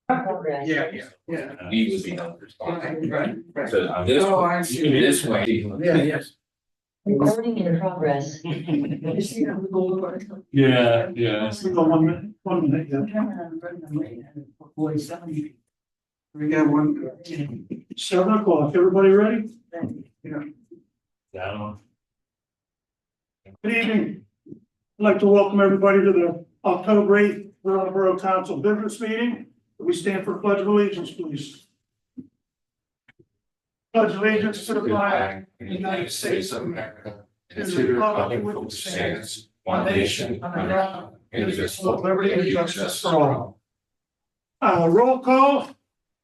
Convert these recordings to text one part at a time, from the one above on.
Yeah. We would be not responsible. Right. So this way. Yeah, yes. Recording in progress. You see how the gold part? Yeah. We got 1 minute, 1 minute, yeah. We got 7 o'clock, everybody ready? Yeah. Down. Good evening. I'd like to welcome everybody to the October 8th Verona Borough Council Business Meeting. We stand for pledge of allegiance, please. Pledge allegiance to the flag of the United States of America, and to the republic for which it stands, one nation, under God, indivisible, with liberty and justice for all. Roll call.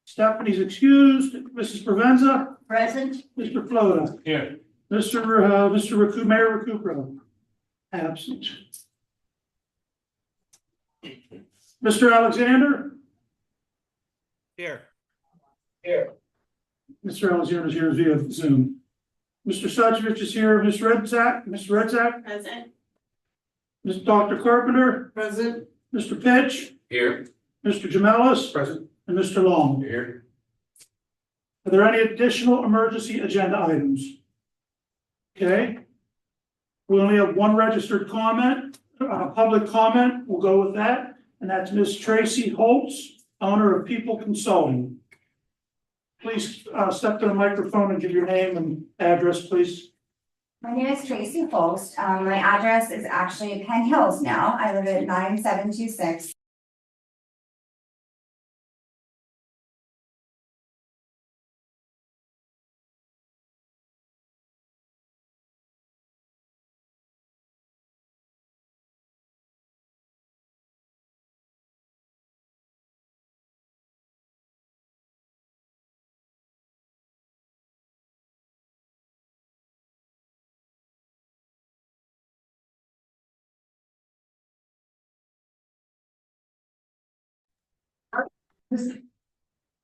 Stephanie's excused. Mrs. Provenza. Present. Mr. Flota. Here. Mayor Recupero. Absent. Mr. Alexander. Here. Mr. Alexander is here via Zoom. Mr. Suchevich is here. Ms. Redzak. Present. Ms. Dr. Carpenter. Present. Mr. Pitch. Here. Mr. Jamelis. Present. And Mr. Long. Here. Are there any additional emergency agenda items? Okay. We only have one registered comment, public comment. We'll go with that. And that's Ms. Tracy Holtz, owner of People Consulting. Please step to the microphone and give your name and address, please. My name is Tracy Holst. My address is actually Penn Hills now. I live at 9726.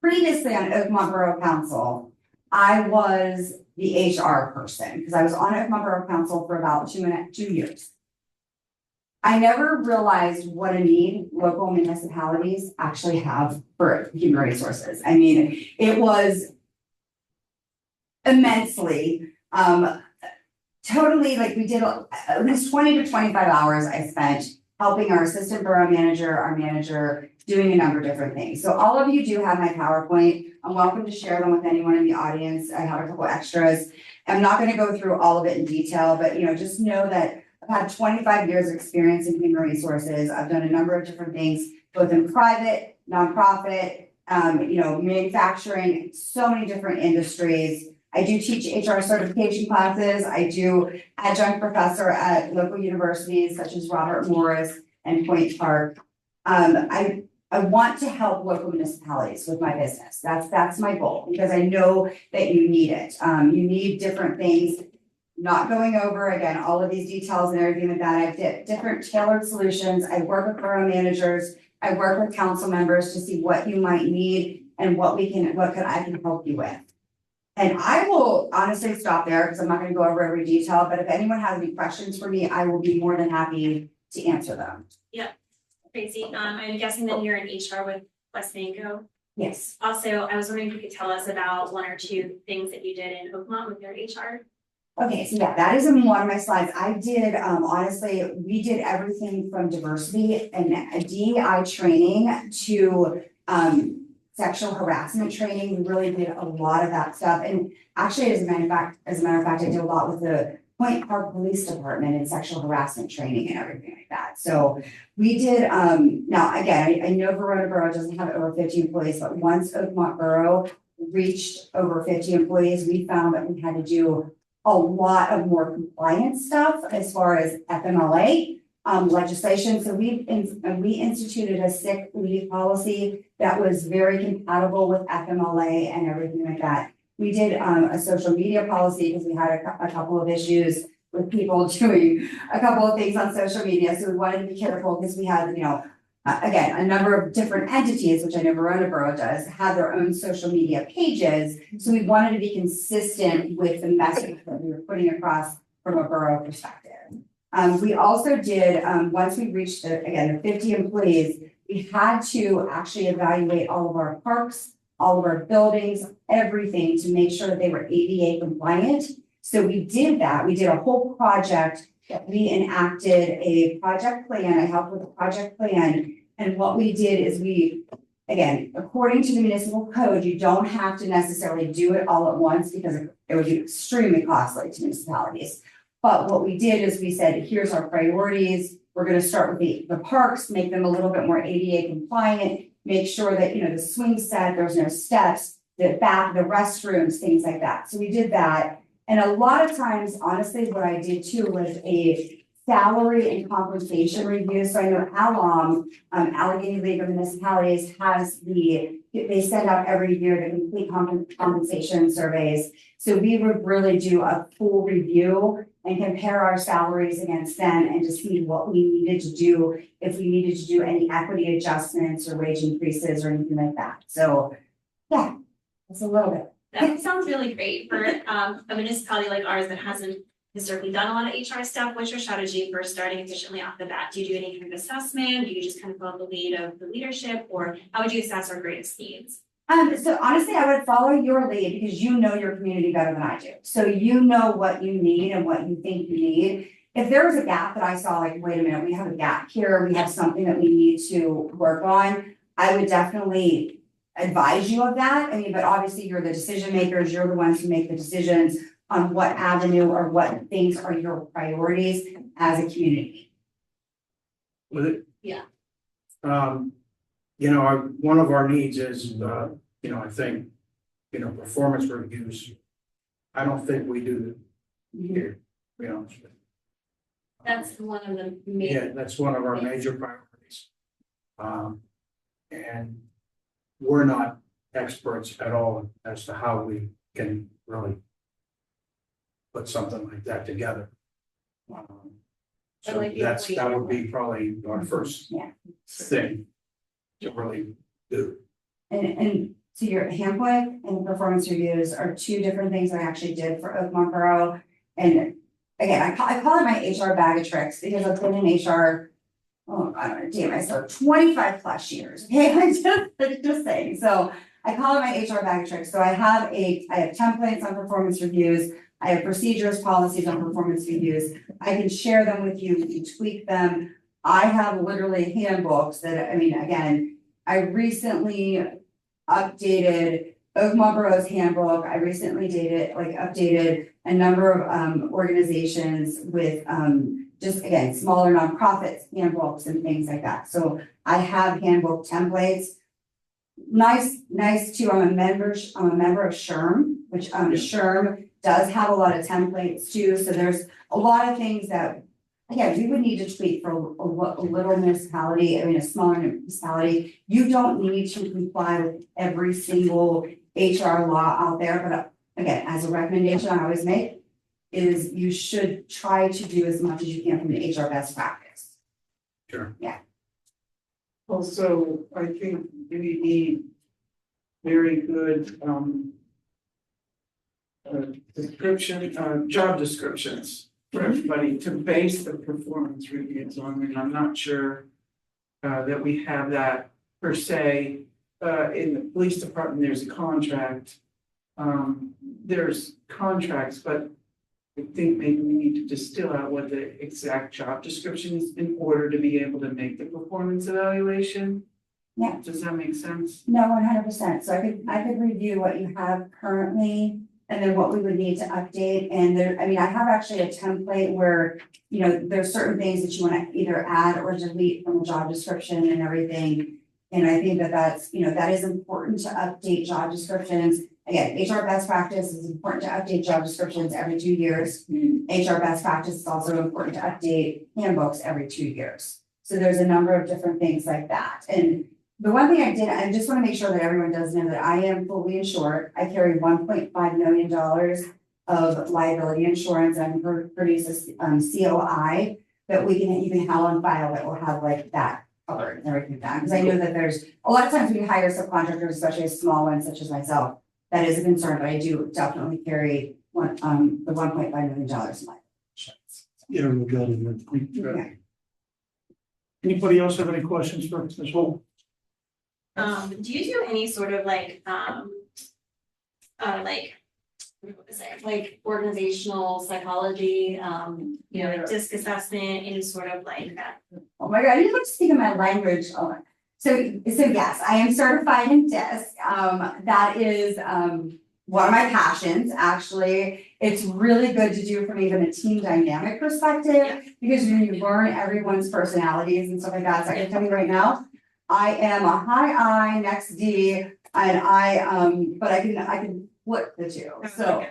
Previously on Oakmont Borough Council, I was the HR person because I was on Oakmont Borough Council for about 2 years. I never realized what a need local municipalities actually have for human resources. I mean, it was immensely, totally like we did at least 20 to 25 hours I spent helping our assistant borough manager, our manager, doing a number of different things. So all of you do have my PowerPoint. I'm welcome to share them with anyone in the audience. I have a couple extras. I'm not going to go through all of it in detail, but just know that I've had 25 years of experience in human resources. I've done a number of different things, both in private, nonprofit, manufacturing, so many different industries. I do teach HR certification classes. I do adjunct professor at local universities such as Robert Morris and Point Park. I want to help local municipalities with my business. That's my goal because I know that you need it. You need different things. Not going over again all of these details and everything like that. I did different tailored solutions. I work with borough managers. I work with council members to see what you might need and what I can help you with. And I will honestly stop there because I'm not going to go over every detail. But if anyone has any questions for me, I will be more than happy to answer them. Tracy, I'm guessing that you're in HR with West Mango. Yes. Also, I was wondering if you could tell us about 1 or 2 things that you did in Oakmont with your HR. Okay, so yeah, that is in one of my slides. I did, honestly, we did everything from diversity and DEI training to sexual harassment training. We really did a lot of that stuff. And actually, as a matter of fact, I did a lot with the Point Park Police Department and sexual harassment training and everything like that. So we did, now again, I know Verona Borough doesn't have over 50 employees, but once Oakmont Borough reached over 50 employees, we found that we had to do a lot of more compliance stuff as far as FMLA legislation. So we instituted a sick leave policy that was very compatible with FMLA and everything like that. We did a social media policy because we had a couple of issues with people doing a couple of things on social media. So we wanted to be careful because we had, again, a number of different entities, which I know Verona Borough does, have their own social media pages. So we wanted to be consistent with the message that we were putting across from a borough perspective. We also did, once we reached the 50 employees, we had to actually evaluate all of our parks, all of our buildings, everything to make sure that they were ADA compliant. So we did that. We did a whole project that we enacted a project plan. I helped with the project plan. And what we did is again, according to the municipal code, you don't have to necessarily do it all at once because it would be extremely costly to municipalities. But what we did is we said, here's our priorities. We're gonna start with the parks, make them a little bit more ADA compliant, make sure that, the swing set, there's no steps, the restrooms, things like that. So we did that. And a lot of times, honestly, what I did too was a salary and compensation review. So I know Allegheny League of Municipalities they send out every year the complete compensation surveys. So we would really do a full review and compare our salaries against them and to see what we needed to do, if we needed to do any equity adjustments or wage increases or anything like that. So, yeah, that's a little bit. That sounds really great for a municipality like ours that hasn't historically done a lot of HR stuff. What's your strategy for starting efficiently off the bat? Do you do any kind of assessment? Do you just kind of follow the lead of the leadership, or how would you assess our greatest needs? So honestly, I would follow your lead because you know your community better than I do. So you know what you need and what you think you need. If there was a gap that I saw, like, wait a minute, we have a gap here, we have something that we need to work on, I would definitely advise you of that. I mean, but obviously you're the decision makers, you're the ones who make the decisions on what avenue or what things are your priorities as a community. With it? Yeah. One of our needs is, I think, performance reviews. I don't think we do here, to be honest with you. That's one of the main. Yeah, that's one of our major priorities. And we're not experts at all as to how we can really put something like that together. So that would be probably our first thing to really do. And so your handbook and performance reviews are two different things I actually did for Oakmont Borough. And again, I call it my HR bag of tricks because I've been in HR, I don't know, damn myself, 25 plus years. Okay, I'm just saying. So I call it my HR bag of tricks. So I have templates on performance reviews. I have procedures, policies on performance reviews. I can share them with you, you can tweak them. I have literally handbooks that, again, I recently updated Oakmont Borough's handbook. I recently updated a number of organizations with just, again, smaller nonprofits, handbooks and things like that. So I have handbook templates. Nice too, I'm a member of SHRM, which SHRM does have a lot of templates too. So there's a lot of things that, again, we would need to tweak for a little municipality, a smaller municipality. You don't need to comply with every single HR law out there, but again, as a recommendation I always make is you should try to do as much as you can from the HR best practice. Sure. Yeah. Also, I think we need very good job descriptions for everybody to base the performance reviews on, and I'm not sure that we have that per se. In the police department, there's a contract. There's contracts, but I think maybe we need to distill out what the exact job description is in order to be able to make the performance evaluation. Yeah. Does that make sense? No, 100%. So I could review what you have currently and then what we would need to update. And there, I have actually a template where, there's certain things that you want to either add or delete from the job description and everything. And I think that's, that is important to update job descriptions. Again, HR best practice is important to update job descriptions every 2 years. HR best practice is also important to update handbooks every 2 years. So there's a number of different things like that. And the one thing I just want to make sure that everyone does know that I am fully insured. I carry $1.5 million of liability insurance and produce a COI that we can even have on file that will have that covered and everything down. Because I know that there's a lot of times when you hire subcontractors, especially small ones such as myself, that is a concern, but I do definitely carry the $1.5 million in life insurance. Yeah, we got it. Okay. Anybody else have any questions for Ms. Holt? Do you do any sort of like, what is it, like organizational psychology, like disc assessment, any sort of like that? Oh my God, you look speaking my language. Oh, so yes, I am certified in DISC. That is, one of my passions, actually. It's really good to do from even a team dynamic perspective, because you learn everyone's personalities and stuff like that. So I can tell you right now, I am a high I, next D, and but I can flip the two, so.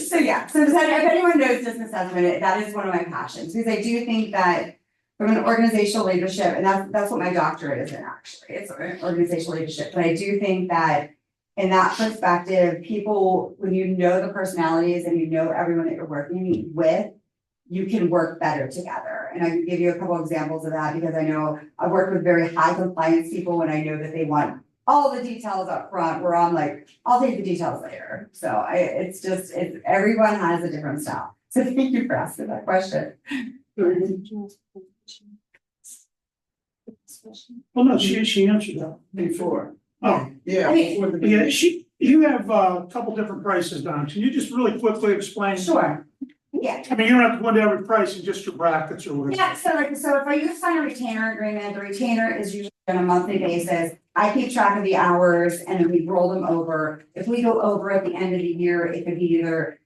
So yeah, so if anyone knows DISC assessment, that is one of my passions, because I do think that from an organizational leadership, and that's what my doctorate is in, actually, it's organizational leadership, but I do think that in that perspective, people, when you know the personalities and you know everyone that you're working with, you can work better together. And I can give you a couple of examples of that, because I know I've worked with very high compliance people and I know that they want all the details up front, where I'm like, I'll take the details later. So it's everyone has a different style. So thank you for asking that question. Well, no, she answered that. Before. Oh, Yeah. I mean, before the yeah, you have a couple different prices down. Can you just really quickly explain? Sure. Yeah. I mean, you don't have to go into every price and just your brackets or whatever. Yeah, so if I use sign a retainer agreement, the retainer is usually on a monthly basis. I keep track of the hours and then we roll them over. If we go over at the end of the year, it could be either